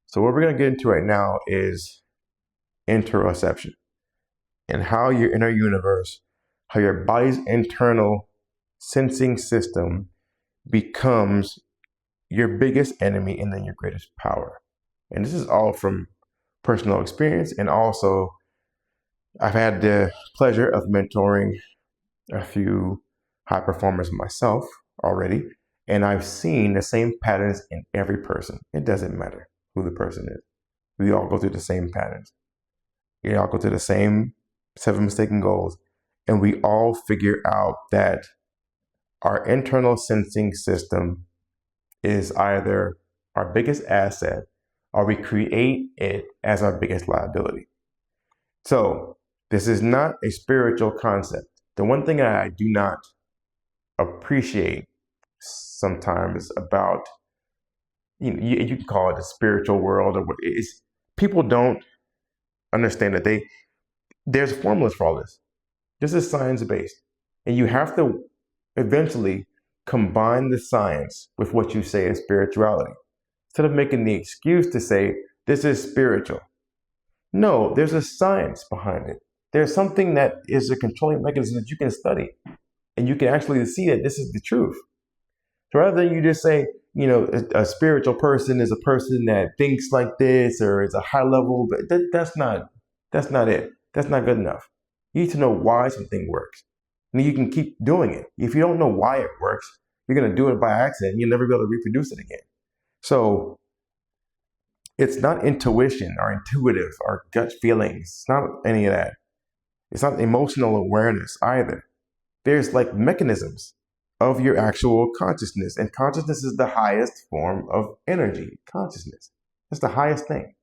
So what we're going to get into right now is interoception and how your inner universe, how your body's internal sensing system becomes your biggest enemy and then your greatest power. And this is all from personal experience, and also I've had the pleasure of mentoring a few high performers myself already, and I've seen the same patterns in every person. It doesn't matter who the person is. We all go through the same patterns. We all go through the same 7 mistaken goals, and we all figure out that our internal sensing system is either our biggest asset or we create it as our biggest liability. So this is not a spiritual concept. The one thing I do not appreciate sometimes about, you can call it the spiritual world, or what is, people don't understand that there's formulas for all this. This is science-based, and you have to eventually combine the science with what you say is spirituality. Instead of making the excuse to say, this is spiritual. No, there's a science behind it. There's something that is a controlling mechanism that you can study, and you can actually see that this is the truth. So rather than you just say, a spiritual person is a person that thinks like this or is a high level, but that's not it. That's not good enough. You need to know why something works. And you can keep doing it. If you don't know why it works, you're going to do it by accident. You'll never be able to reproduce it again. So it's not intuition or intuitive or gut feelings. It's not any of that. It's not emotional awareness either. There's like mechanisms of your actual consciousness. And consciousness is the highest form of energy. Consciousness. That's the highest thing.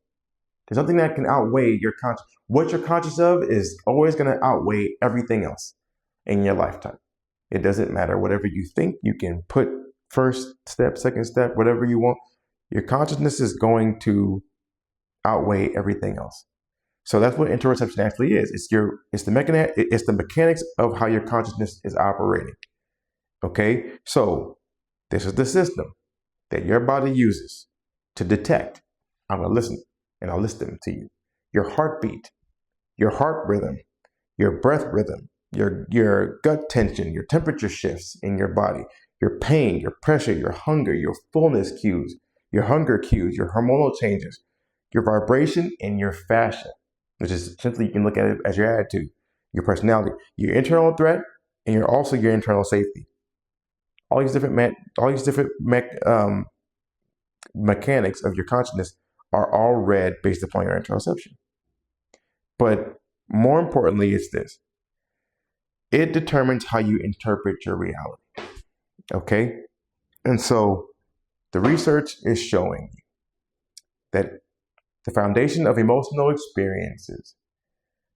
There's something that can outweigh your conscious. What you're conscious of is always going to outweigh everything else in your lifetime. It doesn't matter. Whatever you think, you can put first step, second step, whatever you want. Your consciousness is going to outweigh everything else. So that's what interoception actually is. It's the mechanics of how your consciousness is operating. Okay, so this is the system that your body uses to detect. I'm going to listen, and I'll list them to you. Your heartbeat, your heart rhythm, your breath rhythm, your gut tension, your temperature shifts in your body, your pain, your pressure, your hunger, your fullness cues, your hunger cues, your hormonal changes, your vibration, and your fascia, which is essentially, you can look at it as your attitude, your personality, your internal threat, and your internal safety. All these different mechanics of your consciousness are all read based upon your interoception. But more importantly, it's this. It determines how you interpret your reality. Okay? And so the research is showing you that the foundation of emotional experiences,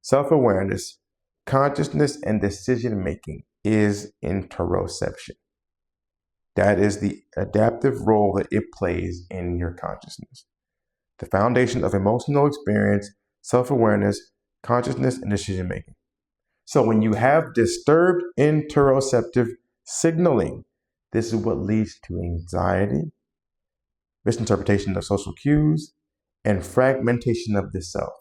self-awareness, consciousness, and decision-making is interoception. That is the adaptive role that it plays in your consciousness. The foundation of emotional experience, self-awareness, consciousness, and decision-making. So when you have disturbed interoceptive signaling, this is what leads to anxiety, misinterpretation of social cues, and fragmentation of the self.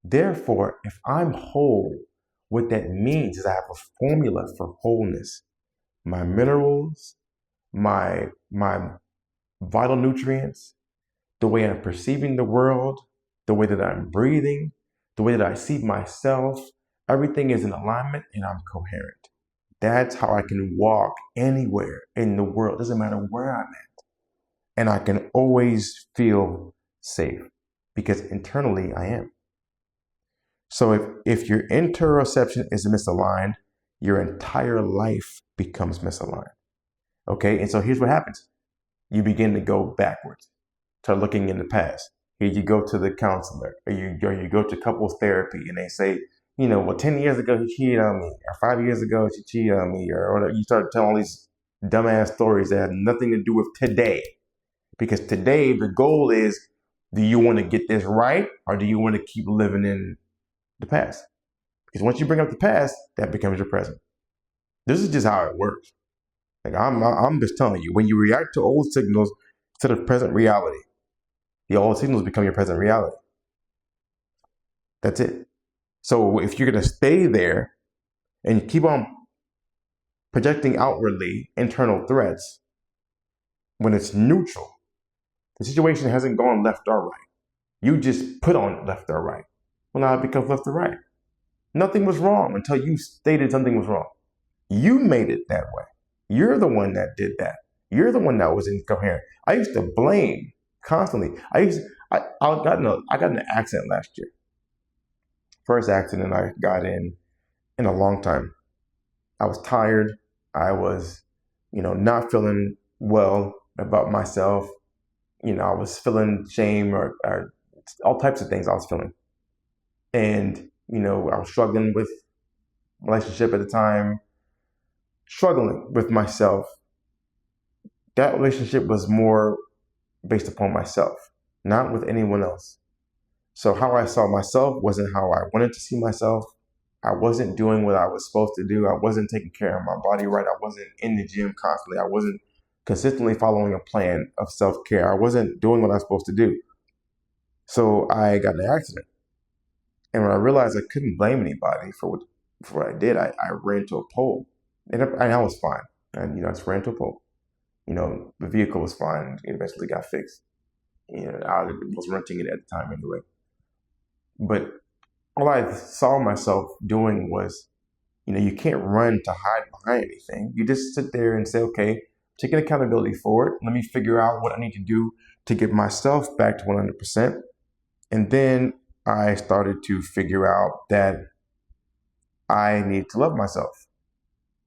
Therefore, if I'm whole, what that means is I have a formula for wholeness. My minerals, my vital nutrients, the way I'm perceiving the world, the way that I'm breathing, the way that I see myself, everything is in alignment and I'm coherent. That's how I can walk anywhere in the world. Doesn't matter where I'm at. And I can always feel safe because internally I am. So if your interoception is misaligned, your entire life becomes misaligned. Okay, and so here's what happens. You begin to go backwards, start looking in the past. Here you go to the counselor, or you go to couples therapy, and they say, 10 years ago he cheated on me, or 5 years ago she cheated on me, or you start telling all these dumbass stories that have nothing to do with today. Because today the goal is, do you want to get this right, or do you want to keep living in the past? Because once you bring up the past, that becomes your present. This is just how it works. Like I'm just telling you, when you react to old signals instead of present reality, All the signals become your present reality. That's it. So if you're going to stay there and keep on projecting outwardly internal threats when it's neutral, the situation hasn't gone left or right. You just put on left or right. Well, now it becomes left or right. Nothing was wrong until you stated something was wrong. You made it that way. You're the one that did that. You're the one that was incoherent. I used to blame constantly. I got in an accident last year. First accident I got in a long time. I was tired. I was, not feeling well about myself. I was feeling shame or all types of things I was feeling. And, I was struggling with relationship at the time, struggling with myself. That relationship was more based upon myself, not with anyone else. So how I saw myself wasn't how I wanted to see myself. I wasn't doing what I was supposed to do. I wasn't taking care of my body right. I wasn't in the gym constantly. I wasn't consistently following a plan of self-care. I wasn't doing what I was supposed to do. So I got in an accident. And when I realized I couldn't blame anybody for what I did, I ran into a pole. And I was fine. And, I just ran into a pole. The vehicle was fine. It eventually got fixed. I was renting it at the time anyway. But all I saw myself doing was, you can't run to hide behind anything. You just sit there and say, okay, taking accountability for it. Let me figure out what I need to do to get myself back to 100%. And then I started to figure out that I need to love myself.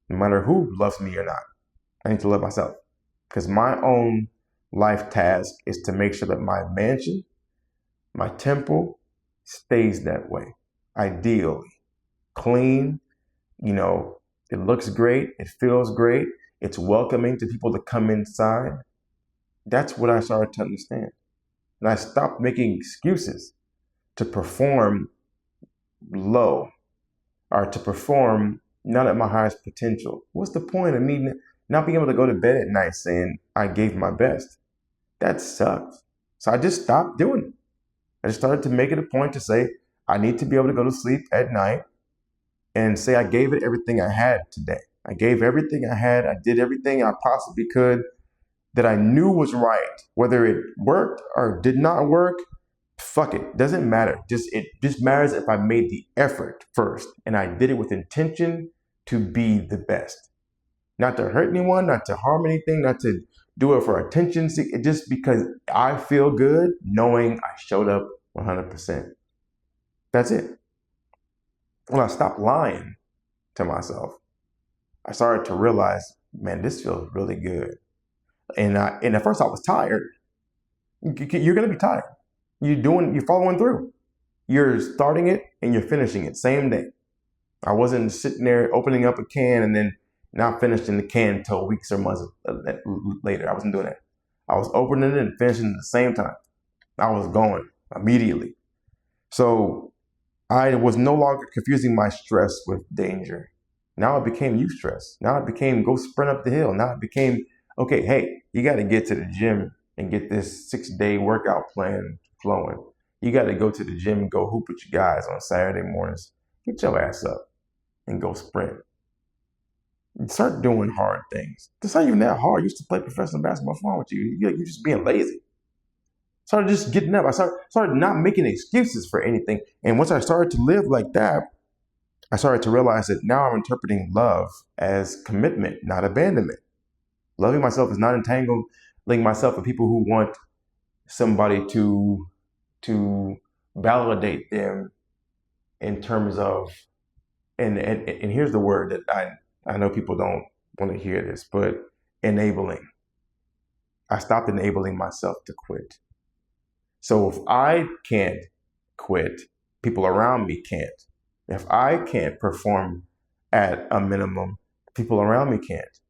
No matter who loves me or not, I need to love myself. Because my own life task is to make sure that my mansion, my temple, stays that way. Ideally. Clean, it looks great, it feels great, it's welcoming to people to come inside. That's what I started to understand. And I stopped making excuses to perform low or to perform not at my highest potential. What's the point of me not being able to go to bed at night saying I gave my best? That sucks. So I just stopped doing it. I just started to make it a point to say I need to be able to go to sleep at night and say I gave it everything I had today. I gave everything I had. I did everything I possibly could that I knew was right. Whether it worked or did not work, fuck it. Doesn't matter. It just matters if I made the effort first and I did it with intention to be the best. Not to hurt anyone, not to harm anything, not to do it for attention. Just because I feel good knowing I showed up 100%. That's it. When I stopped lying to myself, I started to realize, man, this feels really good. And at first I was tired. You're going to be tired. You're following through. You're starting it and you're finishing it same day. I wasn't sitting there opening up a can and then not finishing the can until weeks or months later. I wasn't doing that. I was opening it and finishing at the same time. I was going immediately. So I was no longer confusing my stress with danger. Now it became eustress. Now it became go sprint up the hill. Now it became, okay, hey, you got to get to the gym and get this 6-day workout plan flowing. You got to go to the gym and go hoop with your guys on Saturday mornings. Get your ass up and go sprint. Start doing hard things. It's not even that hard. You used to play professional basketball. What's wrong with you? You're just being lazy. Started just getting up. I started not making excuses for anything. And once I started to live like that, I started to realize that now I'm interpreting love as commitment, not abandonment. Loving myself is not entangling myself with people who want somebody to validate them in terms of, and here's the word that I know people don't want to hear this, but enabling. I stopped enabling myself to quit. So if I can't quit, people around me can't. If I can't perform at a minimum, people around me can't.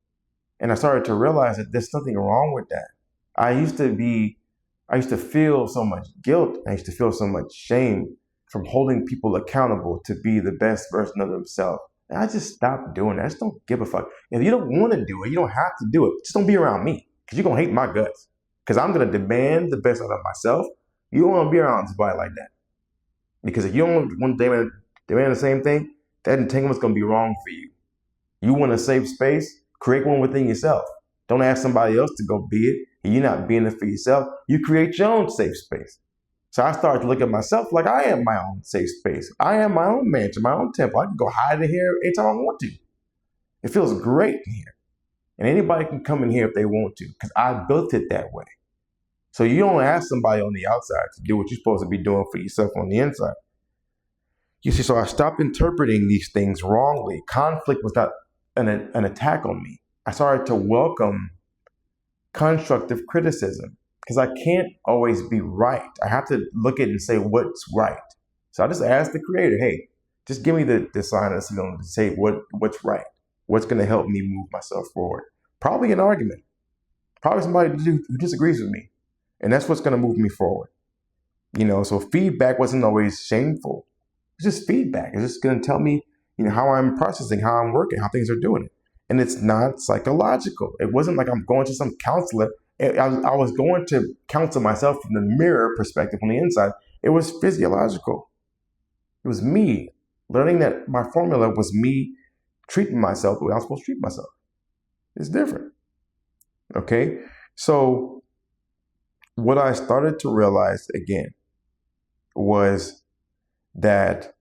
And I started to realize that there's nothing wrong with that. I used to feel so much guilt. I used to feel so much shame from holding people accountable to be the best version of themselves. And I just stopped doing that. I just don't give a fuck. If you don't want to do it, you don't have to do it. Just don't be around me because you're going to hate my guts. Because I'm going to demand the best out of myself. You don't want to be around somebody like that. Because if you don't want to demand the same thing, that entanglement's going to be wrong for you. You want a safe space? Create one within yourself. Don't ask somebody else to go be it. And you're not being it for yourself. You create your own safe space. So I started to look at myself like I am my own safe space. I am my own mansion, my own temple. I can go hide in here anytime I want to. It feels great in here. And anybody can come in here if they want to, because I built it that way. So you don't ask somebody on the outside to do what you're supposed to be doing for yourself on the inside. You see, so I stopped interpreting these things wrongly. Conflict was not an attack on me. I started to welcome constructive criticism, because I can't always be right. I have to look at it and say what's right. So I just asked the creator, hey, just give me the sign and signal to say what's right. What's going to help me move myself forward? Probably an argument. Probably somebody who disagrees with me. And that's what's going to move me forward. So feedback wasn't always shameful. It's just feedback. It's just going to tell me, how I'm processing, how I'm working, how things are doing. And it's not psychological. It wasn't like I'm going to some counselor. I was going to counsel myself from the mirror perspective on the inside. It was physiological. It was me learning that my formula was me treating myself the way I'm supposed to treat myself. It's different. Okay? So what I started to realize again was that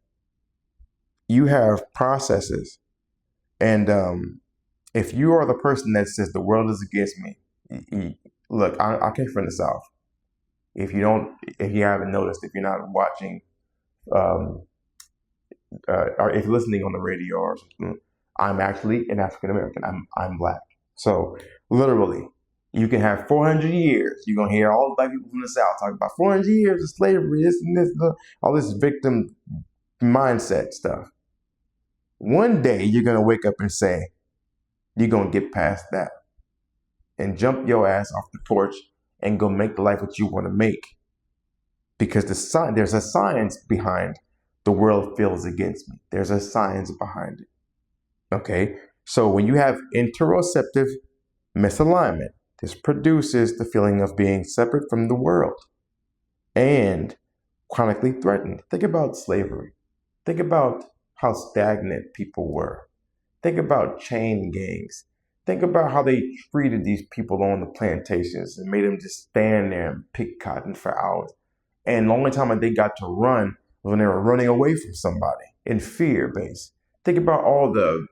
you have processes, and if you are the person that says the world is against me, look, I came from the South. If you haven't noticed, if you're not watching, or if you're listening on the radio or something, I'm actually an African American. I'm Black. So literally, you can have 400 years. You're gonna hear all the Black people from the South talk about 400 years of slavery, this and this, all this victim mindset stuff. One day you're gonna wake up and say, you're gonna get past that and jump your ass off the porch and go make the life that you want to make. Because there's a science behind the world feels against me. There's a science behind it. Okay, so when you have interoceptive misalignment, this produces the feeling of being separate from the world and chronically threatened. Think about slavery. Think about how stagnant people were. Think about chain gangs. Think about how they treated these people on the plantations and made them just stand there and pick cotton for hours. And the only time that they got to run was when they were running away from somebody in fear-based. Think about all the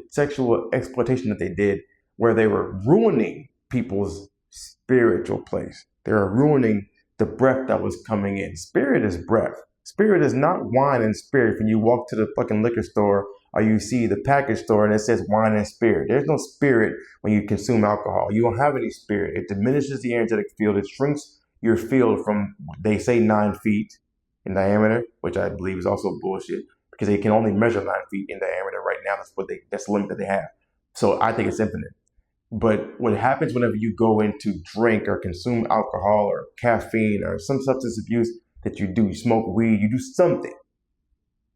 sexual exploitation that they did, where they were ruining people's spiritual place. They were ruining the breath that was coming in. Spirit is breath. Spirit is not wine and spirit. When you walk to the fucking liquor store or you see the package store and it says wine and spirit, there's no spirit when you consume alcohol. You don't have any spirit. It diminishes the energetic field. It shrinks your field from, they say, 9 feet in diameter, which I believe is also bullshit, because they can only measure 9 feet in diameter right now. That's the limit that they have. So I think it's infinite. But what happens whenever you go into drink or consume alcohol or caffeine or some substance abuse that you do, you smoke weed, you do something,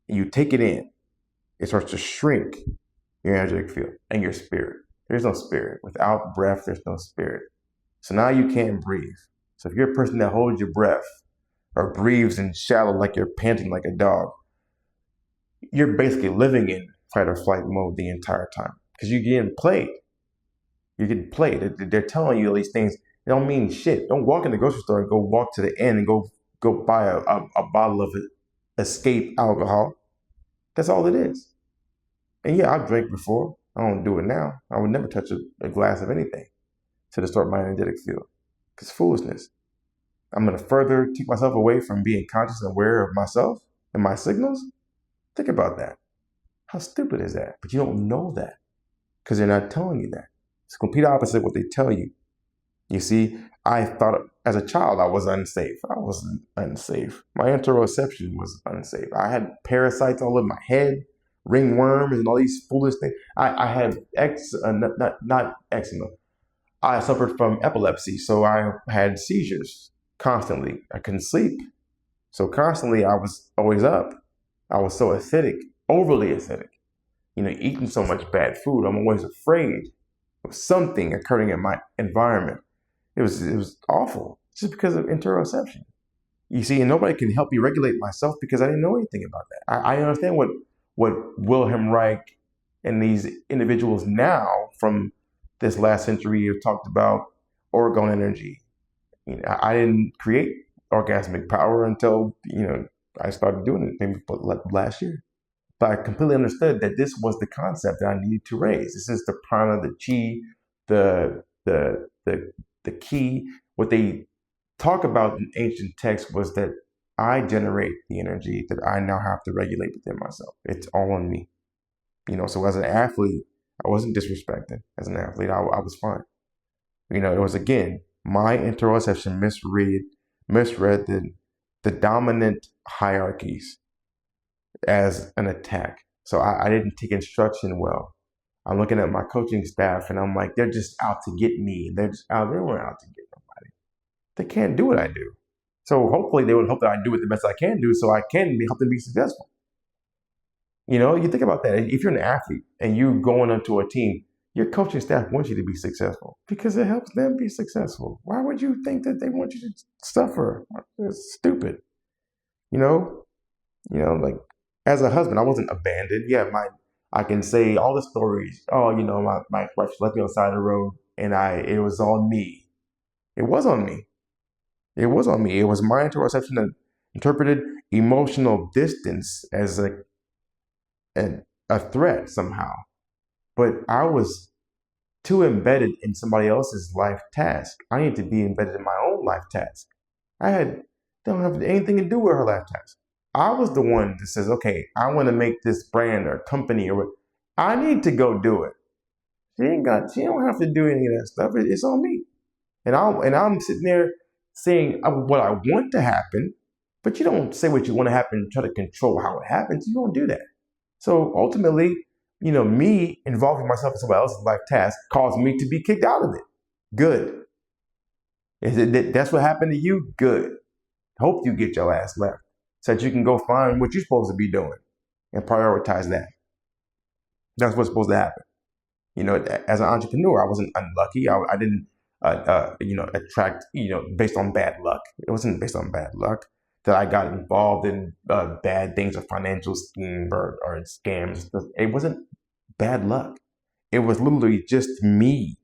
and you take it in, it starts to shrink your energetic field and your spirit. There's no spirit. Without breath, there's no spirit. So now you can't breathe. So if you're a person that holds your breath or breathes in shallow like you're panting like a dog, you're basically living in fight or flight mode the entire time, because you're getting played. You're getting played. They're telling you all these things. They don't mean shit. Don't walk in the grocery store and go walk to the end and go buy a bottle of escape alcohol. That's all it is. And yeah, I've drank before. I don't do it now. I would never touch a glass of anything to distort my energetic field. Because foolishness. I'm going to further take myself away from being conscious and aware of myself and my signals. Think about that. How stupid is that? But you don't know that because they're not telling you that. It's the complete opposite of what they tell you. You see, I thought as a child I was unsafe. I wasn't unsafe. My interoception was unsafe. I had parasites all over my head, ringworms, and all these foolish things. I had not eczema. I suffered from epilepsy, so I had seizures constantly. I couldn't sleep. So constantly I was always up. I was so acidic, overly acidic. Eating so much bad food, I'm always afraid of something occurring in my environment. It was awful, just because of interoception. You see, and nobody can help me regulate myself because I didn't know anything about that. I understand what Wilhelm Reich and these individuals now from this last century have talked about orgone energy. I didn't create orgasmic power until I started doing it maybe last year. But I completely understood that this was the concept that I needed to raise. This is the prana, the chi, the key. What they talk about in ancient texts was that I generate the energy that I now have to regulate within myself. It's all on me. So as an athlete, I wasn't disrespected. As an athlete, I was fine. It was, again, my interoception misread the dominant hierarchies as an attack. So I didn't take instruction well. I'm looking at my coaching staff and I'm like, they're just out to get me. They weren't out to get nobody. They can't do what I do. So hopefully they would hope that I do it the best I can do so I can help them be successful. You think about that. If you're an athlete and you're going onto a team, your coaching staff wants you to be successful because it helps them be successful. Why would you think that they want you to suffer? It's stupid. Like as a husband, I wasn't abandoned. Yeah, I can say all the stories. Oh, my wife left me on the side of the road and it was on me. It was on me. It was on me. It was my interoception that interpreted emotional distance as a threat somehow. But I was too embedded in somebody else's life task. I need to be embedded in my own life task. Don't have anything to do with her life task. I was the one that says, okay, I want to make this brand or company or I need to go do it. She don't have to do any of that stuff. It's on me. And I'm sitting there saying what I want to happen, but you don't say what you want to happen and try to control how it happens. You don't do that. So ultimately, me involving myself in somebody else's life task caused me to be kicked out of it. Good. That's what happened to you? Good. Hope you get your ass left so that you can go find what you're supposed to be doing and prioritize that. That's what's supposed to happen. As an entrepreneur, I wasn't unlucky. I didn't, attract, based on bad luck. It wasn't based on bad luck that I got involved in bad things or financial scheme or scams. It wasn't bad luck. It was literally just me.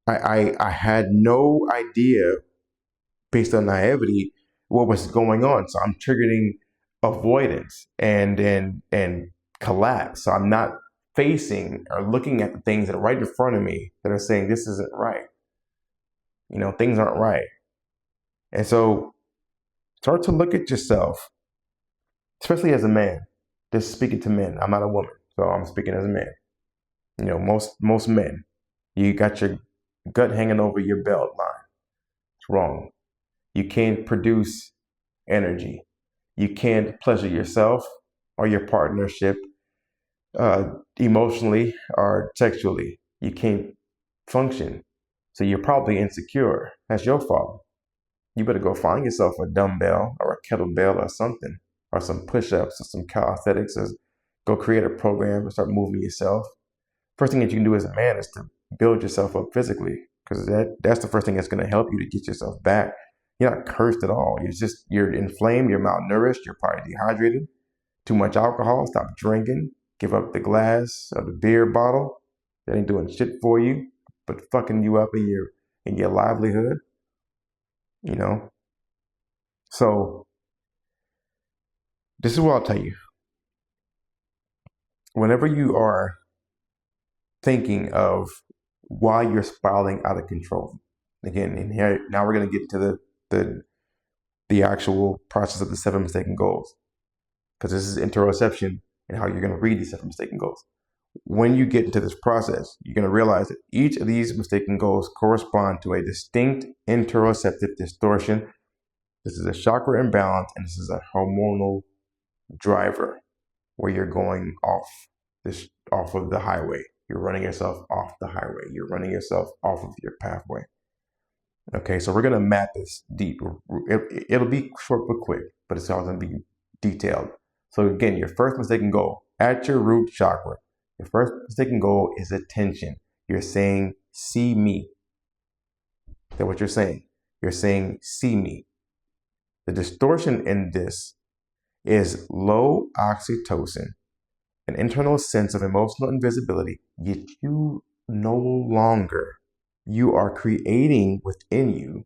I had no idea, based on naivety, what was going on. So I'm triggering avoidance and collapse. So I'm not facing or looking at the things that are right in front of me that are saying this isn't right. Things aren't right. And so start to look at yourself, especially as a man. This is speaking to men. I'm not a woman, so I'm speaking as a man. Most men, you got your gut hanging over your belt line. It's wrong. You can't produce energy. You can't pleasure yourself or your partnership emotionally or sexually. You can't function. So you're probably insecure. That's your fault. You better go find yourself a dumbbell or a kettlebell or something, or some push-ups or some calisthenics, or go create a program and start moving yourself. First thing that you can do as a man is to build yourself up physically, because that's the first thing that's going to help you to get yourself back. You're not cursed at all. You're inflamed, you're malnourished, you're probably dehydrated, too much alcohol. Stop drinking, give up the glass or the beer bottle. That ain't doing shit for you, but fucking you up in your livelihood. So this is what I'll tell you. Whenever you are thinking of why you're spiraling out of control, again, and here now we're going to get to the actual process of the 7 mistaken goals, because this is interoception and how you're going to read these 7 mistaken goals. When you get into this process, you're going to realize that each of these mistaken goals correspond to a distinct interoceptive distortion. This is a chakra imbalance, and this is a hormonal driver where you're going off of the highway. You're running yourself off the highway. You're running yourself off of your pathway. Okay, so we're going to map this deep. It'll be short but quick, but it's all going to be detailed. So again, your first mistaken goal at your root chakra. Your first mistaken goal is attention. You're saying, see me. That's what you're saying. You're saying, see me. The distortion in this is low oxytocin, an internal sense of emotional invisibility, yet you no longer, you are creating within you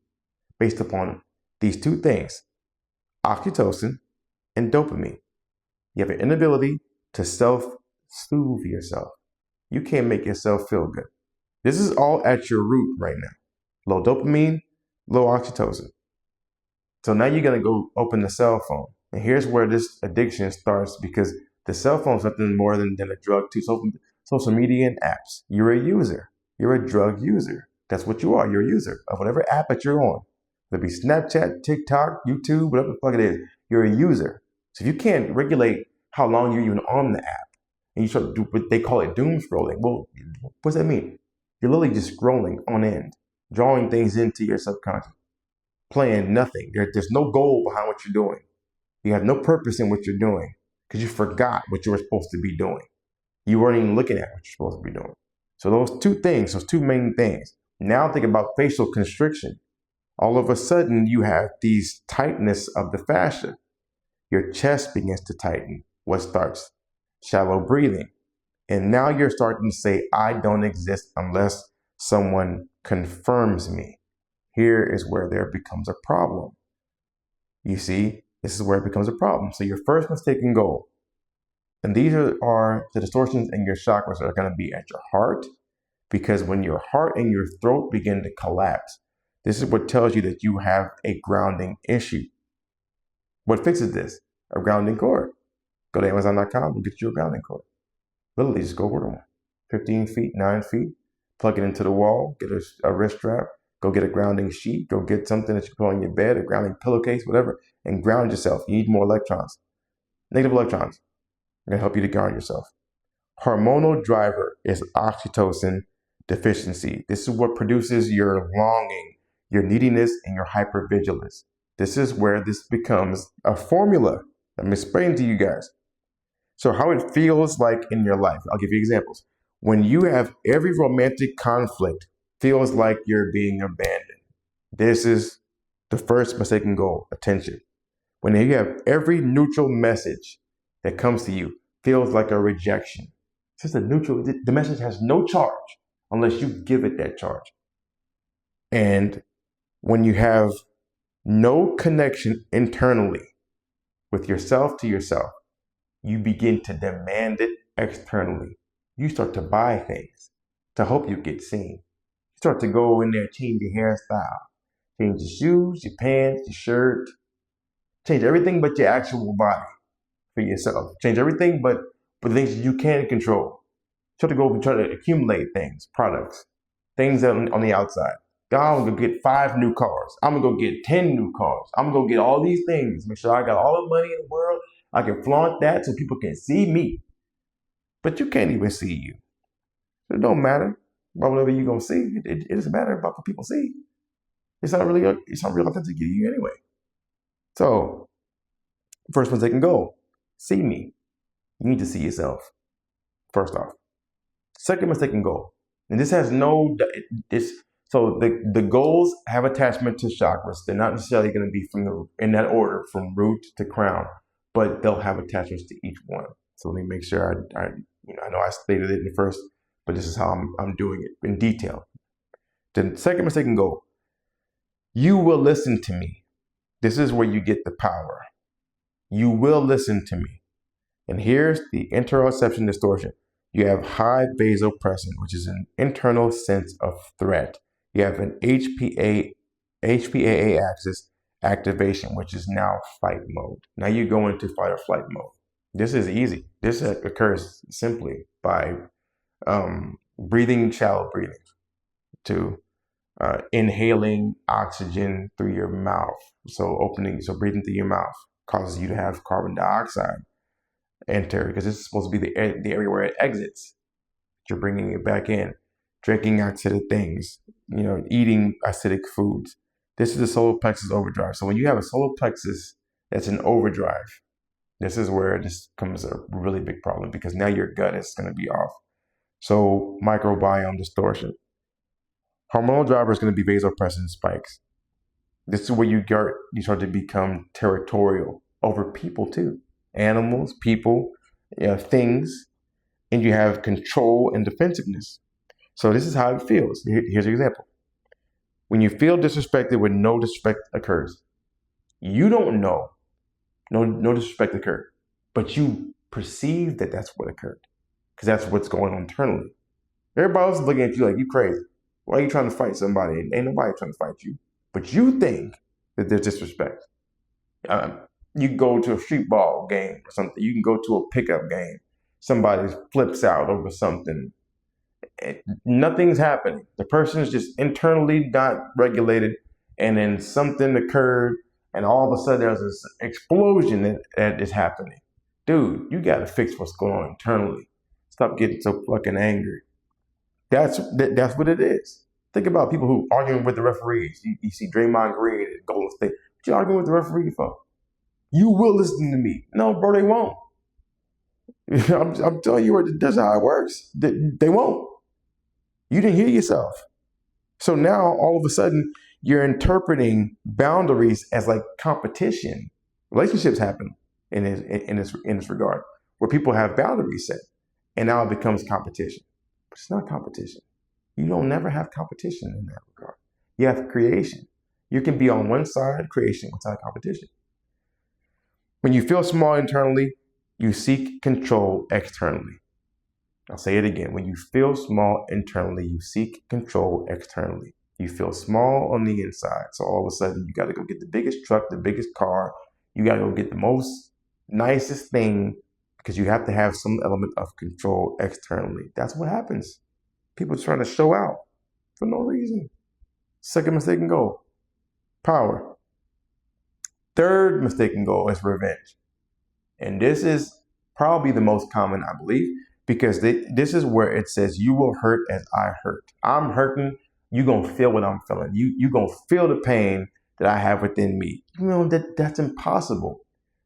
based upon these two things, oxytocin and dopamine. You have an inability to self-soothe yourself. You can't make yourself feel good. This is all at your root right now. Low dopamine, low oxytocin. So now you're going to go open the cell phone. And here's where this addiction starts, because the cell phone is nothing more than a drug to social media and apps. You're a user. You're a drug user. That's what you are. You're a user of whatever app that you're on. Whether it be Snapchat, TikTok, YouTube, whatever the fuck it is. You're a user. So if you can't regulate how long you're even on the app, and you start to do what they call it doom scrolling. Well, what does that mean? You're literally just scrolling on end, drawing things into your subconscious, playing nothing. There's no goal behind what you're doing. You have no purpose in what you're doing because you forgot what you were supposed to be doing. You weren't even looking at what you're supposed to be doing. So those two things, those two main things. Now think about facial constriction. All of a sudden, you have these tightness of the fascia. Your chest begins to tighten. What starts? Shallow breathing. And now you're starting to say, I don't exist unless someone confirms me. Here is where there becomes a problem. You see, this is where it becomes a problem. So your first mistaken goal, and these are the distortions in your chakras that are going to be at your heart, because when your heart and your throat begin to collapse, this is what tells you that you have a grounding issue. What fixes this? A grounding cord. Go to Amazon.com and get you a grounding cord. Literally just go order one. 15 feet, 9 feet, plug it into the wall, get a wrist strap, go get a grounding sheet, go get something that you put on your bed, a grounding pillowcase, whatever, and ground yourself. You need more electrons. Negative electrons are going to help you to ground yourself. Hormonal driver is oxytocin deficiency. This is what produces your longing, your neediness, and your hypervigilance. This is where this becomes a formula. Let me explain to you guys. So how it feels like in your life. I'll give you examples. When you have every romantic conflict feels like you're being abandoned. This is the first mistaken goal, attention. When you have every neutral message that comes to you feels like a rejection. It's just a neutral, the message has no charge unless you give it that charge. And when you have no connection internally with yourself to yourself, you begin to demand it externally. You start to buy things to help you get seen. You start to go in there, change your hairstyle, change your shoes, your pants, your shirt, change everything but your actual body for yourself. Change everything but the things you can control. Start to go and try to accumulate things, products, things on the outside. I'm gonna get 5 new cars. I'm gonna go get 10 new cars. I'm gonna go get all these things. Make sure I got all the money in the world. I can flaunt that so people can see me. But you can't even see you. It don't matter about whatever you're gonna see. It doesn't matter about what people see. It's not real authentic to you anyway. So, first one taking goal. See me. You need to see yourself. First off. Second mistaken goal. And this has so the goals have attachment to chakras. They're not necessarily going to be in that order, from root to crown, but they'll have attachments to each one. So let me make sure I know I stated it in the first, but this is how I'm doing it in detail. The second mistaken goal. You will listen to me. This is where you get the power. You will listen to me. And here's the interoception distortion. You have high vasopressin, which is an internal sense of threat. You have an HPAA axis activation, which is now fight mode. Now you go into fight or flight mode. This is easy. This occurs simply by shallow breathing, to inhaling oxygen through your mouth. So breathing through your mouth causes you to have carbon dioxide enter, because this is supposed to be the area where it exits. You're bringing it back in. Drinking acidic things, eating acidic foods. This is the solar plexus overdrive. So when you have a solar plexus that's in overdrive, this is where this becomes a really big problem, because now your gut is going to be off. So microbiome distortion. Hormonal driver is going to be vasopressin spikes. This is where you start to become territorial over people too. Animals, people, things, and you have control and defensiveness. So this is how it feels. Here's an example. When you feel disrespected when no disrespect occurs, you don't know no disrespect occurred, but you perceive that that's what occurred because that's what's going on internally. Everybody else is looking at you like you crazy. Why are you trying to fight somebody? Ain't nobody trying to fight you. But you think that there's disrespect. You can go to a street ball game or something. You can go to a pickup game. Somebody flips out over something. Nothing's happening. The person is just internally not regulated, and then something occurred, and all of a sudden there's this explosion that is happening. Dude, you got to fix what's going on internally. Stop getting so fucking angry. That's what it is. Think about people who arguing with the referees. You see Draymond Green at Golden State. What you arguing with the referee for? You will listen to me. No, bro, they won't. I'm telling you, that's how it works. They won't. You didn't hear yourself. So now, all of a sudden, you're interpreting boundaries as like competition. Relationships happen in this regard, where people have boundaries set, and now it becomes competition. But it's not competition. You don't never have competition in that regard. You have creation. You can be on one side of creation, one side of competition. When you feel small internally, you seek control externally. I'll say it again. When you feel small internally, you seek control externally. You feel small on the inside. So all of a sudden, you got to go get the biggest truck, the biggest car. You got to go get the most nicest thing because you have to have some element of control externally. That's what happens. People trying to show out for no reason. Second mistaken goal, power. Third mistaken goal is revenge. And this is probably the most common, I believe, because this is where it says, you will hurt as I hurt. I'm hurting, you're going to feel what I'm feeling. You're going to feel the pain that I have within me. You know, that's impossible.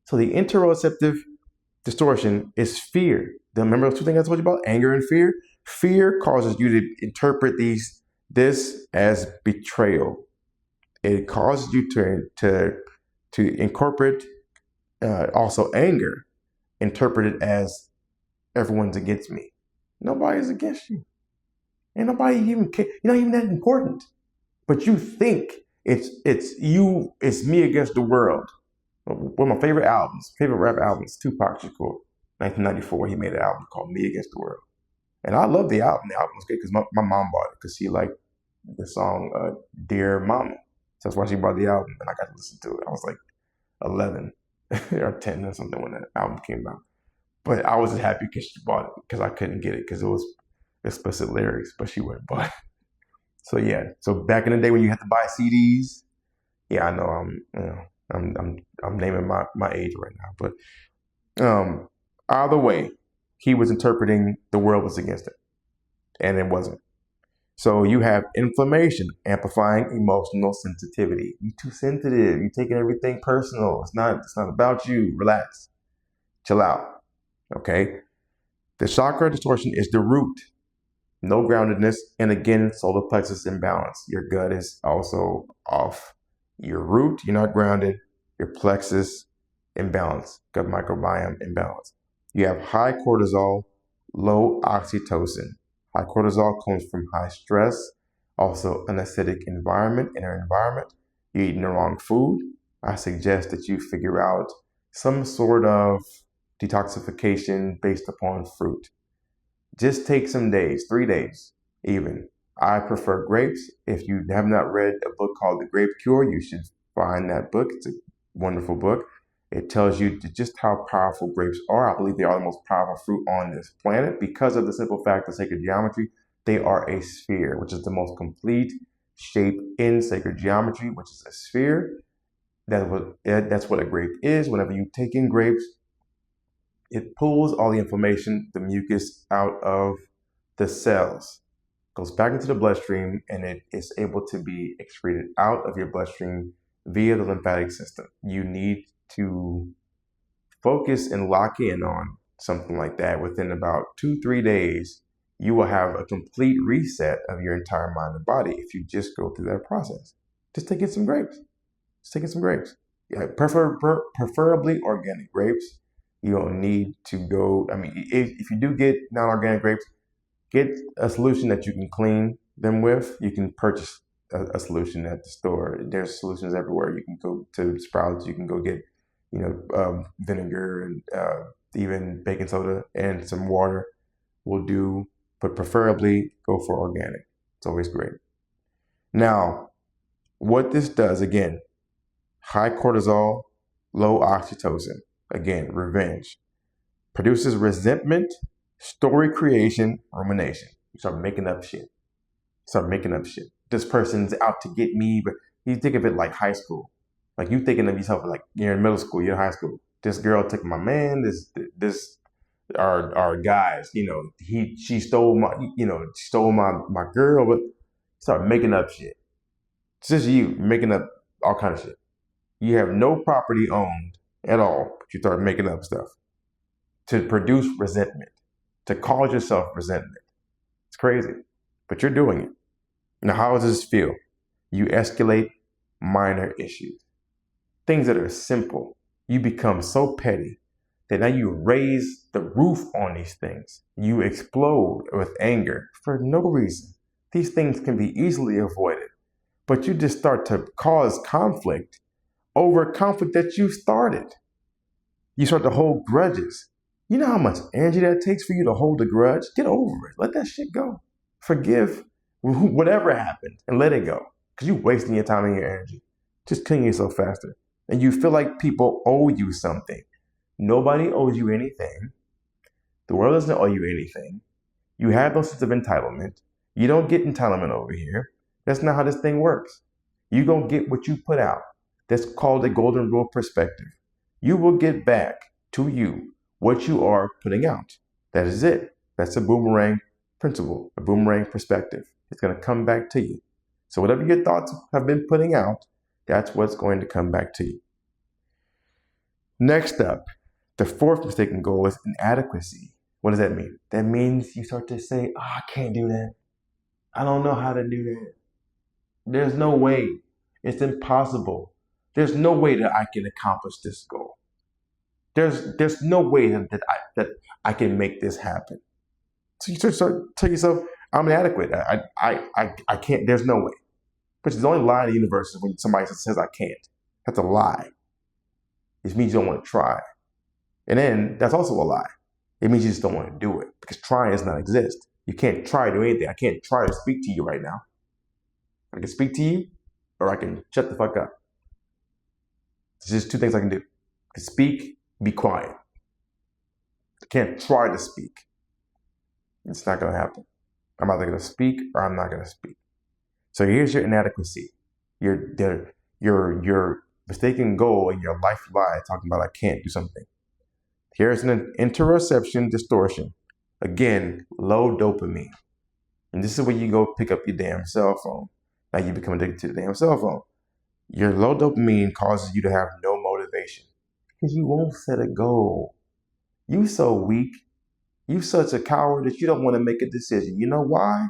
So the interoceptive distortion is fear. Remember those two things I told you about, anger and fear? Fear causes you to interpret this as betrayal. It causes you to incorporate also anger, interpret it as everyone's against me. Nobody's against you. Ain't nobody even care. You're not even that important. But you think it's me against the world. One of my favorite rap albums, Tupac Shakur, 1994. He made an album called Me Against the World. And I love the album. The album was great because my mom bought it because she liked the song Dear Mama. So that's why she bought the album, and I got to listen to it. I was like 11 or 10 or something when that album came out. But I was just happy because she bought it because I couldn't get it because it was explicit lyrics, but she went and bought it. So yeah. So back in the day when you had to buy CDs, yeah, I know I'm naming my age right now, but either way, he was interpreting the world was against it, and it wasn't. So you have inflammation, amplifying emotional sensitivity. You're too sensitive. You're taking everything personal. It's not about you. Relax. Chill out. Okay? The chakra distortion is the root. No groundedness. And again, solar plexus imbalance. Your gut is also off. Your root, you're not grounded. Your plexus imbalance. Gut microbiome imbalance. You have high cortisol, low oxytocin. High cortisol comes from high stress, also an acidic environment, inner environment. You're eating the wrong food. I suggest that you figure out some sort of detoxification based upon fruit. Just take some days, 3 days even. I prefer grapes. If you have not read a book called The Grape Cure, you should find that book. It's a wonderful book. It tells you just how powerful grapes are. I believe they are the most powerful fruit on this planet because of the simple fact of sacred geometry. They are a sphere, which is the most complete shape in sacred geometry, which is a sphere. That's what a grape is. Whenever you take in grapes, it pulls all the inflammation, the mucus out of the cells, goes back into the bloodstream, and it is able to be excreted out of your bloodstream via the lymphatic system. You need to focus and lock in on something like that. Within about 2-3 days, you will have a complete reset of your entire mind and body if you just go through that process. Just take in some grapes. Just taking some grapes. Yeah, preferably organic grapes. You don't need to go. I mean, if you do get non-organic grapes, get a solution that you can clean them with. You can purchase a solution at the store. There's solutions everywhere. You can go to Sprouts. You can go get, vinegar and even baking soda and some water will do. But preferably go for organic. It's always great. Now, what this does, again, high cortisol, low oxytocin, again, revenge, produces resentment, story creation, rumination. You start making up shit. This person's out to get me, but you think of it like high school. Like you thinking of yourself like you're in middle school, you're in high school. This girl took my man, this our guys, she stole my girl, but start making up shit. It's just you making up all kind of shit. You have no property owned at all, but you start making up stuff to produce resentment, to cause yourself resentment. It's crazy, but you're doing it. Now, how does this feel? You escalate minor issues. Things that are simple, you become so petty that now you raise the roof on these things. You explode with anger for no reason. These things can be easily avoided, but you just start to cause conflict over conflict that you started. You start to hold grudges. You know how much energy that takes for you to hold a grudge? Get over it. Let that shit go. Forgive whatever happened and let it go. Because you're wasting your time and your energy. Just killing yourself faster. And you feel like people owe you something. Nobody owes you anything. The world doesn't owe you anything. You have no sense of entitlement. You don't get entitlement over here. That's not how this thing works. You're going to get what you put out. That's called the golden rule perspective. You will get back to you what you are putting out. That is it. That's a boomerang principle, a boomerang perspective. It's going to come back to you. So whatever your thoughts have been putting out, that's what's going to come back to you. Next up, the fourth mistaken goal is inadequacy. What does that mean? That means you start to say, I can't do that. I don't know how to do that. There's no way. It's impossible. There's no way that I can accomplish this goal. There's no way that I can make this happen. So you start tell yourself, I'm inadequate. I can't. There's no way. Which is the only lie in the universe is when somebody says I can't. That's a lie. It means you don't want to try. And then that's also a lie. It means you just don't want to do it because trying does not exist. You can't try to do anything. I can't try to speak to you right now. I can speak to you or I can shut the fuck up. There's just two things I can do. I can speak, be quiet. I can't try to speak. It's not going to happen. I'm either going to speak or I'm not going to speak. So here's your inadequacy. Your mistaken goal in your life lie talking about I can't do something. Here's an interoception distortion. Again, low dopamine. And this is where you go pick up your damn cell phone. Now you become addicted to the damn cell phone. Your low dopamine causes you to have no motivation because you won't set a goal. You so weak. You such a coward that you don't want to make a decision. You know why?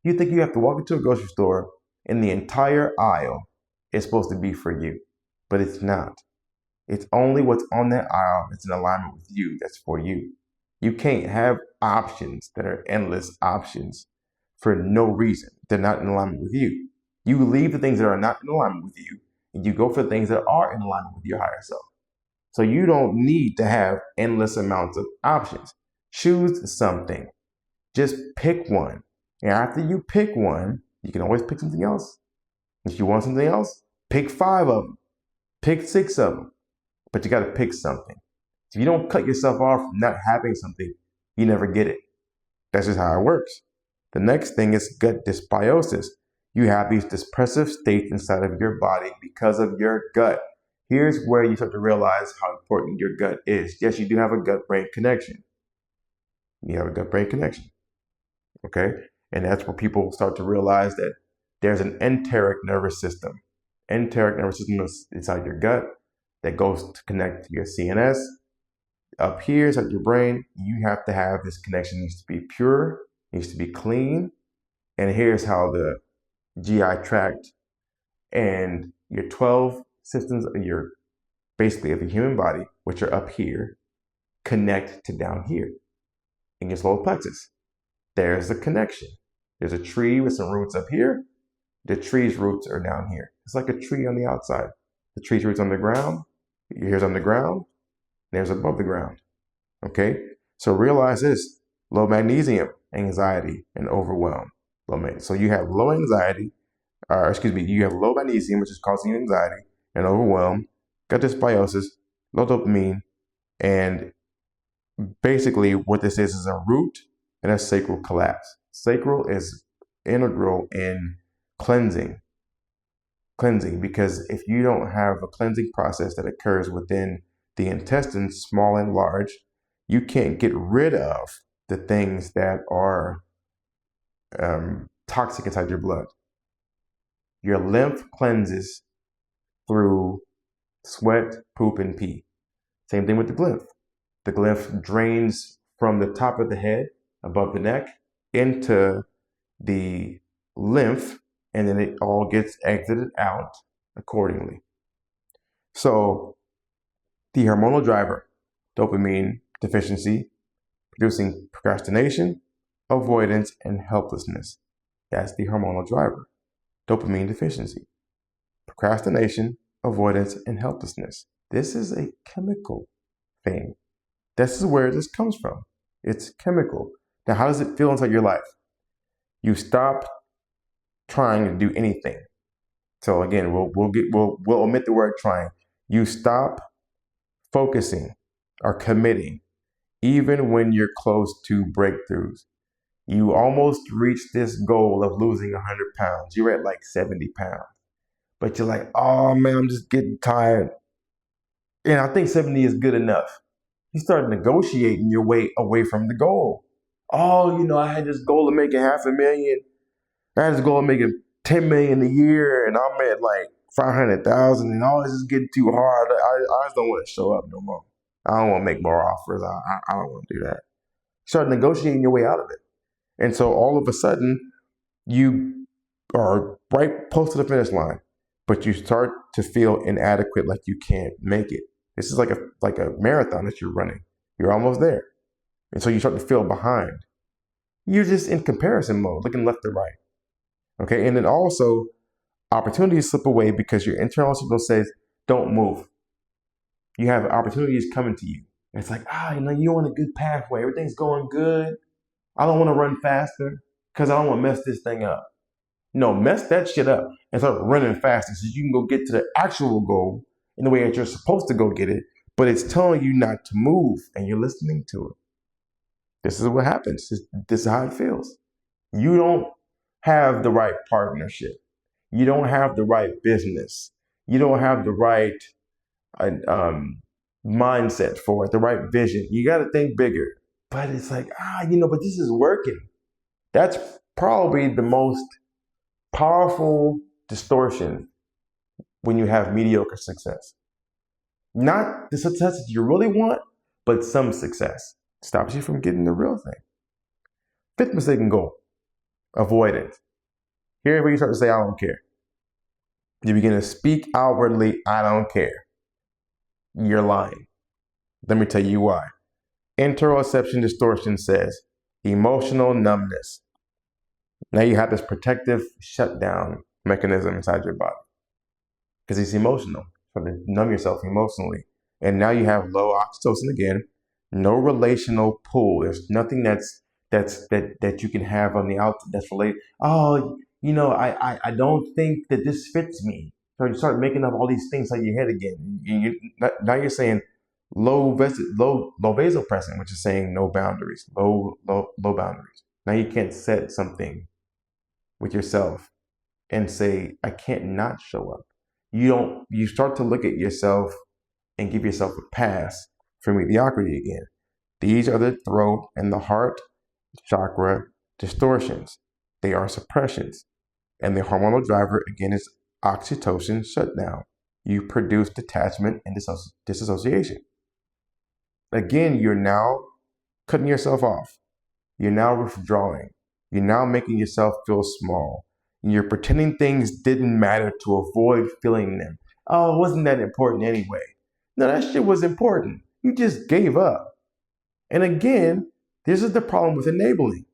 You think you have to walk into a grocery store and the entire aisle is supposed to be for you, but it's not. It's only what's on that aisle that's in alignment with you that's for you. You can't have options that are endless options for no reason. They're not in alignment with you. You leave the things that are not in alignment with you and you go for the things that are in alignment with your higher self. So you don't need to have endless amounts of options. Choose something. Just pick one. And after you pick one, you can always pick something else. If you want something else, pick 5 of them. Pick 6 of them. But you got to pick something. If you don't cut yourself off from not having something, you never get it. That's just how it works. The next thing is gut dysbiosis. You have these depressive states inside of your body because of your gut. Here's where you start to realize how important your gut is. Yes, you do have a gut-brain connection. You have a gut-brain connection. Okay? And that's where people start to realize that there's an enteric nervous system. Enteric nervous system is inside your gut that goes to connect to your CNS. Up here inside your brain, you have to have this connection. It needs to be pure, needs to be clean. And here's how the GI tract and your 12 systems of basically of the human body, which are up here, connect to down here in your solar plexus. There's a connection. There's a tree with some roots up here. The tree's roots are down here. It's like a tree on the outside. The tree's roots on the ground. Here's on the ground. There's above the ground. Okay? So realize this: low magnesium, anxiety, and overwhelm. So you have low anxiety, you have low magnesium, which is causing you anxiety and overwhelm, gut dysbiosis, low dopamine, and basically what this is a root and a sacral collapse. Sacral is integral in cleansing, because if you don't have a cleansing process that occurs within the intestines, small and large, you can't get rid of the things that are toxic inside your blood. Your lymph cleanses through sweat, poop, and pee. Same thing with the glymph. The glymph drains from the top of the head, above the neck, into the lymph, and then it all gets exited out accordingly. So the hormonal driver, dopamine deficiency, producing procrastination, avoidance, and helplessness. That's the hormonal driver. Dopamine deficiency, procrastination, avoidance, and helplessness. This is a chemical thing. This is where this comes from. It's chemical. Now, how does it feel inside your life? You stop trying to do anything. So again, we'll omit the word trying. You stop focusing or committing, even when you're close to breakthroughs. You almost reached this goal of losing 100 pounds. You're at like 70 pounds. But you're like, oh man, I'm just getting tired. And I think 70 is good enough. You start negotiating your way away from the goal. Oh, I had this goal of making $500,000. I had this goal of making $10 million a year, and I'm at like 500,000, and all this is getting too hard. I just don't want to show up no more. I don't want to make more offers. I don't want to do that. Start negotiating your way out of it. And so all of a sudden, you are right close to the finish line, but you start to feel inadequate, like you can't make it. This is like a marathon that you're running. You're almost there. And so you start to feel behind. You're just in comparison mode, looking left to right. Okay, and then also opportunities slip away because your internal signal says, don't move. You have opportunities coming to you. It's like, you're on a good pathway. Everything's going good. I don't want to run faster because I don't want to mess this thing up. No, mess that shit up and start running faster so you can go get to the actual goal in the way that you're supposed to go get it, but it's telling you not to move and you're listening to it. This is what happens. This is how it feels. You don't have the right partnership. You don't have the right business. You don't have the right mindset for it, the right vision. You got to think bigger. But it's like, but this is working. That's probably the most powerful distortion when you have mediocre success. Not the success that you really want, but some success stops you from getting the real thing. Fifth mistaken goal, avoidance. Here where you start to say, I don't care. You begin to speak outwardly, I don't care. You're lying. Let me tell you why. Interoception distortion says emotional numbness. Now you have this protective shutdown mechanism inside your body because it's emotional. So to numb yourself emotionally. And now you have low oxytocin again, no relational pull. There's nothing that you can have on the outside that's related. I don't think that this fits me. So you start making up all these things on your head again. Now you're saying low vasopressin, which is saying no boundaries, low boundaries. Now you can't set something with yourself and say, I can't not show up. You start to look at yourself and give yourself a pass for mediocrity again. These are the throat and the heart chakra distortions. They are suppressions. And the hormonal driver, again, is oxytocin shutdown. You produce detachment and disassociation. Again, you're now cutting yourself off. You're now withdrawing. You're now making yourself feel small. And you're pretending things didn't matter to avoid feeling them. oh, wasn't that important anyway? No, that shit was important. You just gave up. And again, this is the problem with enabling.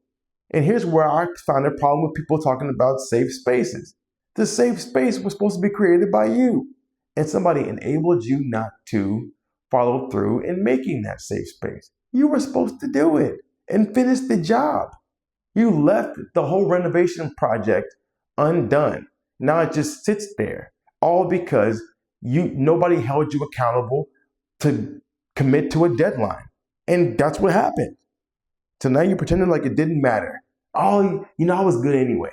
And here's where I find a problem with people talking about safe spaces. The safe space was supposed to be created by you. And somebody enabled you not to follow through in making that safe space. You were supposed to do it and finish the job. You left the whole renovation project undone. Now it just sits there, all because nobody held you accountable to commit to a deadline. And that's what happened. So now you're pretending like it didn't matter. Oh, I was good anyway.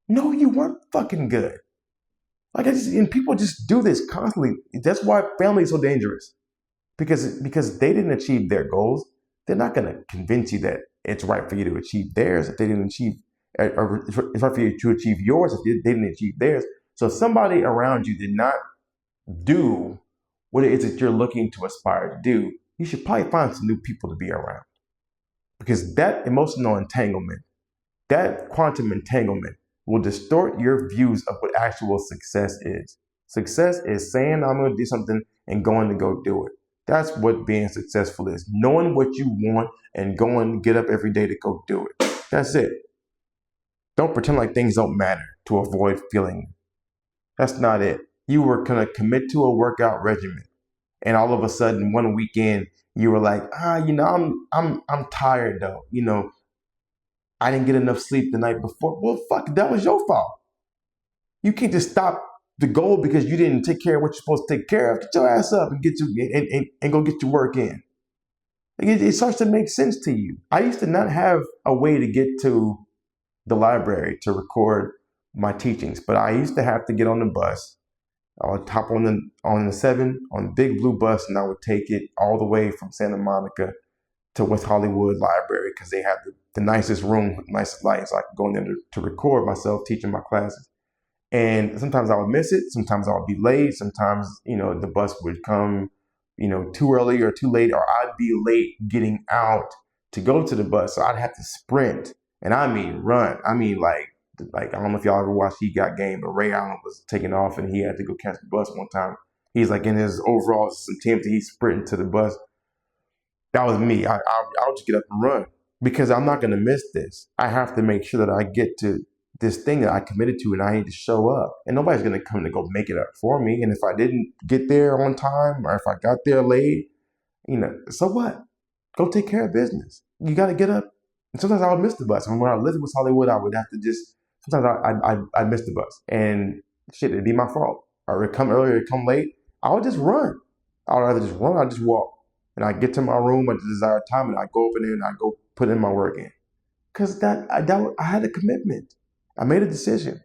No, you weren't fucking good. And people just do this constantly. That's why family is so dangerous. Because they didn't achieve their goals, they're not going to convince you that it's right for you to achieve theirs if they didn't achieve, or it's right for you to achieve yours if they didn't achieve theirs. So if somebody around you did not do what it is that you're looking to aspire to do, you should probably find some new people to be around. Because that emotional entanglement, that quantum entanglement will distort your views of what actual success is. Success is saying I'm going to do something and going to go do it. That's what being successful is. Knowing what you want and going to get up every day to go do it. That's it. Don't pretend like things don't matter to avoid feeling. That's not it. You were going to commit to a workout regimen. And all of a sudden, one weekend, you were like, I'm tired though. I didn't get enough sleep the night before. Well, fuck, that was your fault. You can't just stop the goal because you didn't take care of what you're supposed to take care of. Get your ass up and and go get your work in. It starts to make sense to you. I used to not have a way to get to the library to record my teachings, but I used to have to get on the bus. I would hop on the big blue bus, and I would take it all the way from Santa Monica to West Hollywood Library because they had the nicest room with nicest lights. So I could go in there to record myself teaching my classes. And sometimes I would miss it. Sometimes I would be late. Sometimes, the bus would come, too early or too late, or I'd be late getting out to go to the bus. So I'd have to sprint. And I mean run. I mean like I don't know if y'all ever watched He Got Game, but Ray Allen was taking off and he had to go catch the bus one time. He's like in his overalls, some Timothy, he's sprinting to the bus. That was me. I'll just get up and run because I'm not going to miss this. I have to make sure that I get to this thing that I committed to and I need to show up. And nobody's going to come to go make it up for me. And if I didn't get there on time or if I got there late, so what? Go take care of business. You got to get up. And sometimes I would miss the bus. And when I lived in West Hollywood, I would have to sometimes I'd miss the bus. And shit, it'd be my fault. Or it'd come earlier, it'd come late. I would just run. I'd rather just run, I'd just walk. And I get to my room at the desired time and I go up in there and I go put in my work in. Because I had a commitment. I made a decision.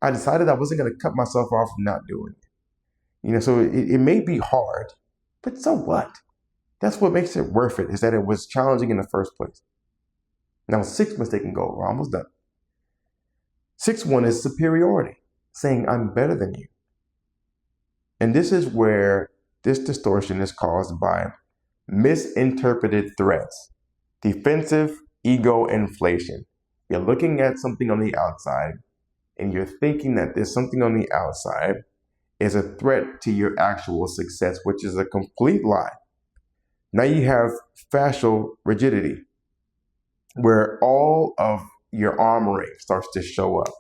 I decided I wasn't going to cut myself off from not doing it. So it may be hard, but so what? That's what makes it worth it, is that it was challenging in the first place. Now, 6 mistakes can go. We're almost done. 6-1 is superiority, saying I'm better than you. And this is where this distortion is caused by misinterpreted threats, defensive ego inflation. You're looking at something on the outside and you're thinking that there's something on the outside is a threat to your actual success, which is a complete lie. Now you have fascial rigidity, where all of your armoring starts to show up,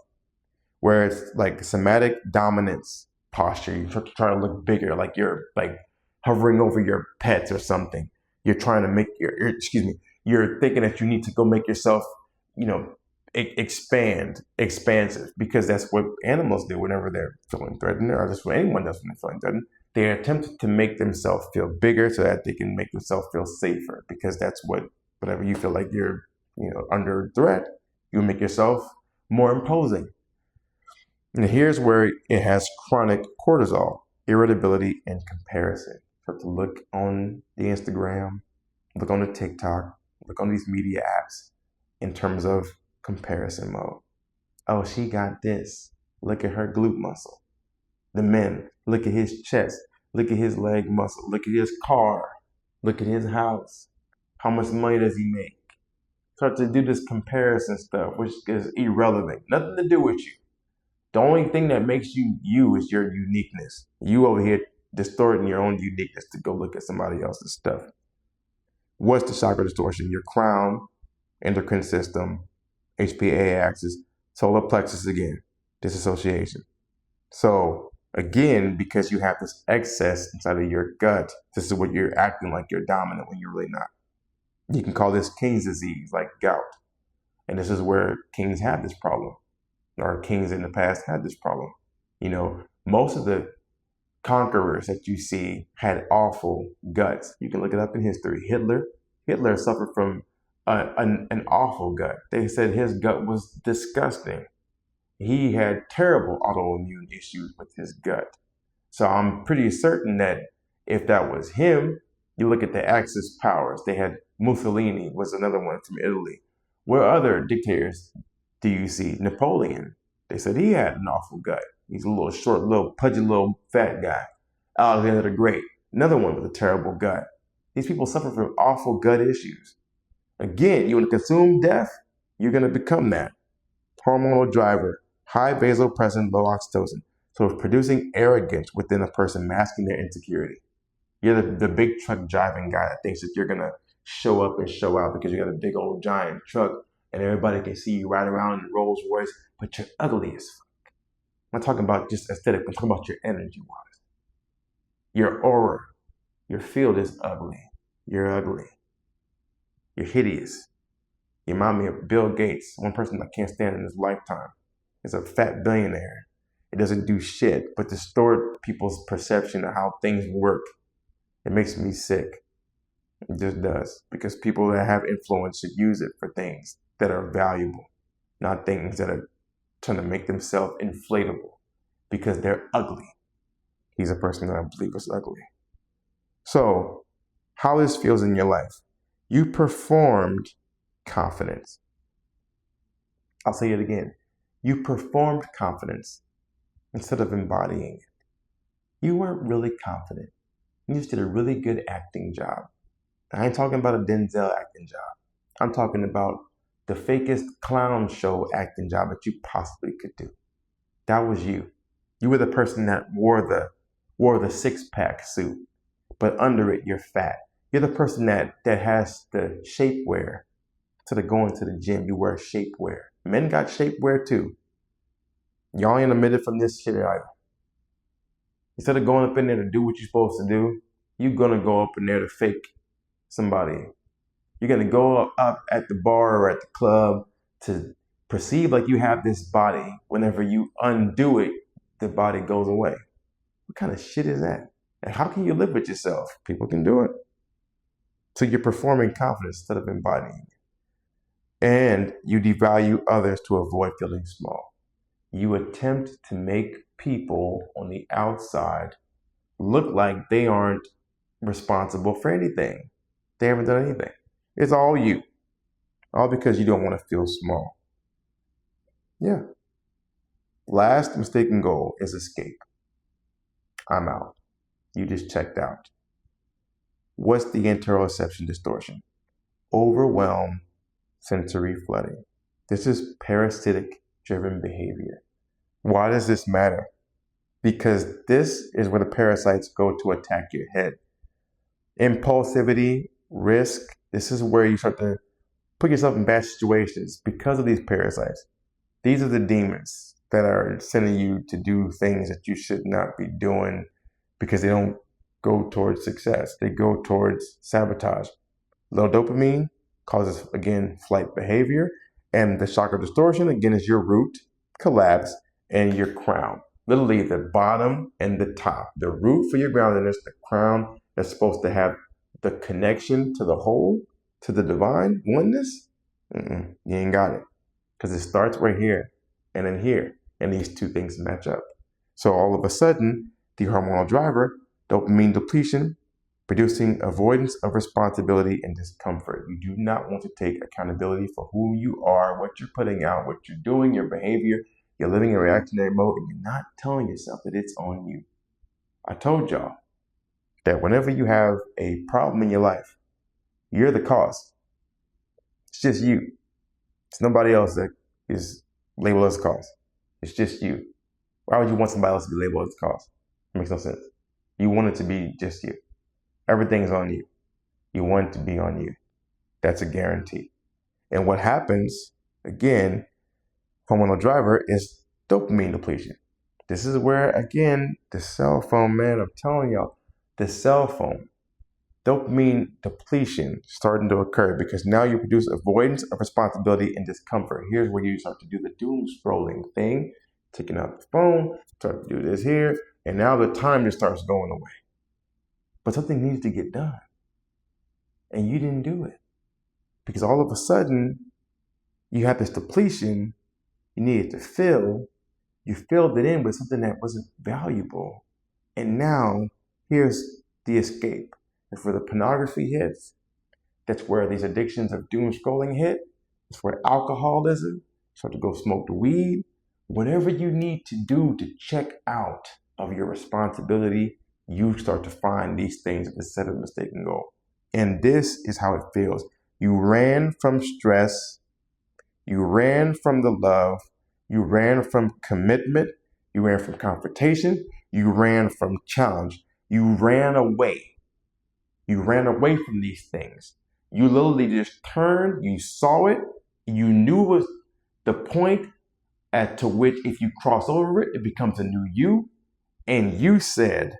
where it's like somatic dominance posture. You're trying to look bigger, like you're like hovering over your pets or something. You're trying to make you're thinking that you need to go make yourself, expansive, because that's what animals do whenever they're feeling threatened, or that's what anyone does when they're feeling threatened. They attempt to make themselves feel bigger so that they can make themselves feel safer, because that's whatever you feel like you're, under threat, you make yourself more imposing. And here's where it has chronic cortisol, irritability, and comparison. Start to look on the Instagram, look on the TikTok, look on these media apps in terms of comparison mode. Oh, she got this. Look at her glute muscle. The men, look at his chest. Look at his leg muscle. Look at his car. Look at his house. How much money does he make? Start to do this comparison stuff, which is irrelevant. Nothing to do with you. The only thing that makes you you is your uniqueness. You over here distorting your own uniqueness to go look at somebody else's stuff. What's the chakra distortion? Your crown, endocrine system, HPA axis, solar plexus again, disassociation. So again, because you have this excess inside of your gut, this is what you're acting like you're dominant when you're really not. You can call this king's disease, like gout. And this is where kings have this problem, or kings in the past had this problem. You know, most of the conquerors that you see had awful guts. You can look it up in history. Hitler suffered from an awful gut. They said his gut was disgusting. He had terrible autoimmune issues with his gut. So I'm pretty certain that if that was him, you look at the Axis powers. They had Mussolini was another one from Italy. What other dictators do you see? Napoleon. They said he had an awful gut. He's a little short, little pudgy, little fat guy. Alexander the Great, another one with a terrible gut. These people suffer from awful gut issues. Again, you want to consume death, you're going to become that. Hormonal driver, high vasopressin, low oxytocin. So it's producing arrogance within a person, masking their insecurity. You're the big truck driving guy that thinks that you're going to show up and show out because you got a big old giant truck and everybody can see you ride around in Rolls Royce, but you're ugly as fuck. I'm not talking about just aesthetic, I'm talking about your energy wise. Your aura, your field is ugly. You're ugly. You're hideous. You remind me of Bill Gates, one person I can't stand in his lifetime. He's a fat billionaire. It doesn't do shit but distort people's perception of how things work. It makes me sick. It just does. Because people that have influence should use it for things that are valuable, not things that are trying to make themselves inflatable because they're ugly. He's a person that I believe is ugly. So, how this feels in your life. You performed confidence. I'll say it again. You performed confidence instead of embodying it. You weren't really confident. You just did a really good acting job. I ain't talking about a Denzel acting job. I'm talking about the fakest clown show acting job that you possibly could do. That was you. You were the person that wore the six-pack suit, but under it you're fat. You're the person that has the shapewear. Instead of going to the gym, you wear shapewear. Men got shapewear too. Y'all ain't omitted from this shit either. Instead of going up in there to do what you're supposed to do, you're gonna go up in there to fake somebody. You're gonna go up at the bar or at the club to perceive like you have this body. Whenever you undo it, the body goes away. What kind of shit is that? And how can you live with yourself? People can do it. So you're performing confidence instead of embodying it. And you devalue others to avoid feeling small. You attempt to make people on the outside look like they aren't responsible for anything. They haven't done anything. It's all you. All because you don't want to feel small. Yeah. Last mistaken goal is escape. I'm out. You just checked out. What's the interoception distortion? Overwhelm, sensory flooding. This is parasitic driven behavior. Why does this matter? Because this is where the parasites go to attack your head. Impulsivity, risk, this is where you start to put yourself in bad situations because of these parasites. These are the demons that are sending you to do things that you should not be doing because they don't go towards success. They go towards sabotage. Low dopamine causes, again, flight behavior. And the chakra distortion, again, is your root, collapse, and your crown. Literally the bottom and the top. The root for your groundedness, the crown that's supposed to have the connection to the whole, to the divine oneness. You ain't got it. Because it starts right here and then here. And these two things match up. So all of a sudden, the hormonal driver, dopamine depletion, producing avoidance of responsibility and discomfort. You do not want to take accountability for who you are, what you're putting out, what you're doing, your behavior. You're living in reactionary mode and you're not telling yourself that it's on you. I told y'all that whenever you have a problem in your life, you're the cause. It's just you. It's nobody else that is labeled as cause. It's just you. Why would you want somebody else to be labeled as the cause? It makes no sense. You want it to be just you. Everything's on you. You want it to be on you. That's a guarantee. And what happens, again, hormonal driver is dopamine depletion. This is where, again, the cell phone, man, I'm telling y'all, the cell phone, dopamine depletion starting to occur because now you produce avoidance of responsibility and discomfort. Here's where you start to do the doom scrolling thing, taking out the phone, start to do this here, and now the time just starts going away. But something needs to get done. And you didn't do it. Because all of a sudden, you have this depletion you needed to fill. You filled it in with something that wasn't valuable. And now, here's the escape. That's where the pornography hits. That's where these addictions of doom scrolling hit. That's where alcoholism, start to go smoke the weed. Whatever you need to do to check out of your responsibility, you start to find these things at the set of mistaken goal. And this is how it feels. You ran from stress. You ran from the love. You ran from commitment. You ran from confrontation. You ran from challenge. You ran away. You ran away from these things. You literally just turned, you saw it, you knew it was the point to which if you cross over it, it becomes a new you, and you said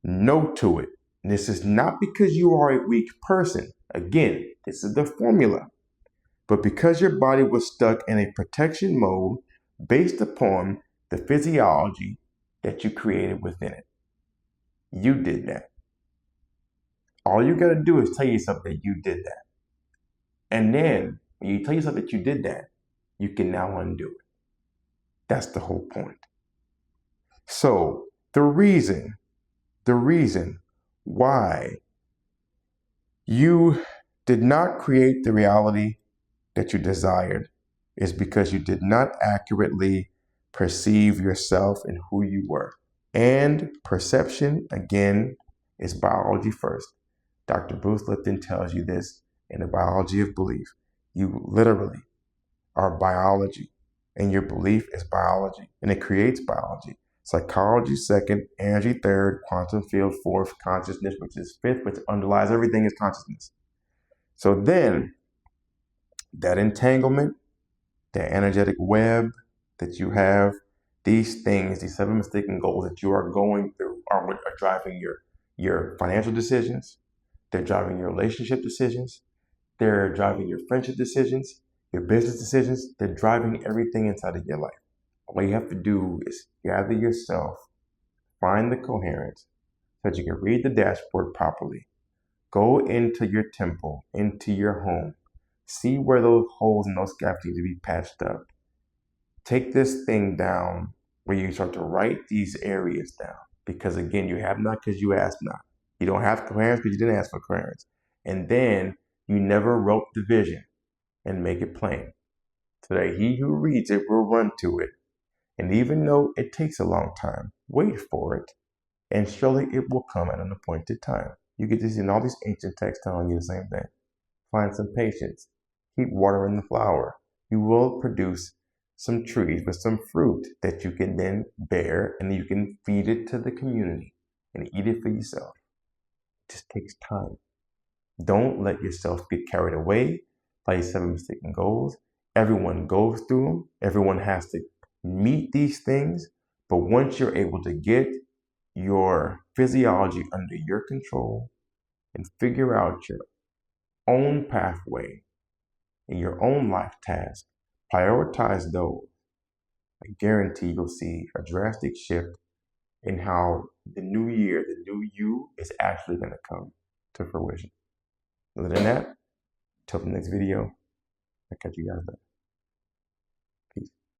no to it. And this is not because you are a weak person. Again, this is the formula. But because your body was stuck in a protection mode based upon the physiology that you created within it. You did that. All you got to do is tell yourself that you did that. And then when you tell yourself that you did that, you can now undo it. That's the whole point. So the reason why you did not create the reality that you desired is because you did not accurately perceive yourself and who you were. And perception, again, is biology first. Dr. Bruce Lipton tells you this in The Biology of Belief. You literally are biology, and your belief is biology, and it creates biology. Psychology second, energy third, quantum field fourth, consciousness, which is fifth, which underlies everything, is consciousness. So then, that entanglement, that energetic web that you have, these things, these 7 mistaken goals that you are going through are what are driving your financial decisions. They're driving your relationship decisions. They're driving your friendship decisions, your business decisions. They're driving everything inside of your life. All you have to do is gather yourself, find the coherence so that you can read the dashboard properly. Go into your temple, into your home. See where those holes and those gaps need to be patched up. Take this thing down where you start to write these areas down. Because again, you have not because you asked not. You don't have coherence because you didn't ask for coherence. And then you never wrote the vision and make it plain. So that he who reads it will run to it. And even though it takes a long time, wait for it. And surely it will come at an appointed time. You get this in all these ancient texts telling you the same thing. Find some patience. Keep watering the flower. You will produce some trees with some fruit that you can then bear, and you can feed it to the community and eat it for yourself. It just takes time. Don't let yourself get carried away by these 7 mistaken goals. Everyone goes through them. Everyone has to meet these things. But once you're able to get your physiology under your control and figure out your own pathway in your own life task, prioritize those, I guarantee you'll see a drastic shift in how the new year, the new you, is actually going to come to fruition. Other than that, till the next video, I'll catch you guys later.